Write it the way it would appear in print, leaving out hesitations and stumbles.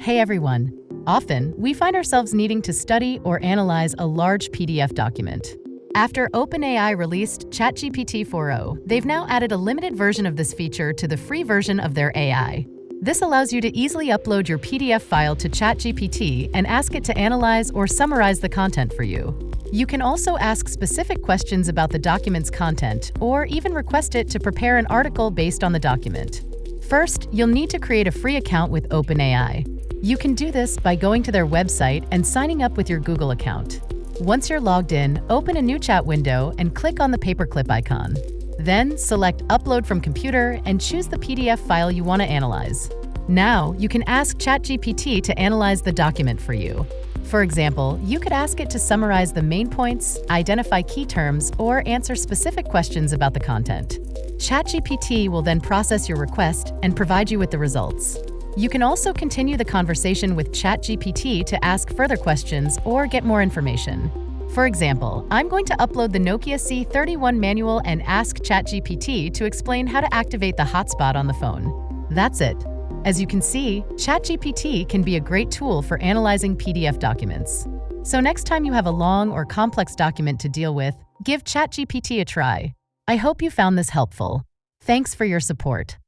Hey everyone! Often, we find ourselves needing to study or analyze a large PDF document. After OpenAI released ChatGPT 4.0, they've now added a limited version of this feature to the free version of their AI. This allows you to easily upload your PDF file to ChatGPT and ask it to analyze or summarize the content for you. You can also ask specific questions about the document's content, or even request it to prepare an article based on the document. First, you'll need to create a free account with OpenAI. You can do this by going to their website and signing up with your Google account. Once you're logged in, open a new chat window and click on the paperclip icon. Then, select Upload from Computer and choose the PDF file you want to analyze. Now, you can ask ChatGPT to analyze the document for you. For example, you could ask it to summarize the main points, identify key terms, or answer specific questions about the content. ChatGPT will then process your request and provide you with the results. You can also continue the conversation with ChatGPT to ask further questions or get more information. For example, I'm going to upload the Nokia C31 manual and ask ChatGPT to explain how to activate the hotspot on the phone. That's it. As you can see, ChatGPT can be a great tool for analyzing PDF documents. So next time you have a long or complex document to deal with, give ChatGPT a try. I hope you found this helpful. Thanks for your support.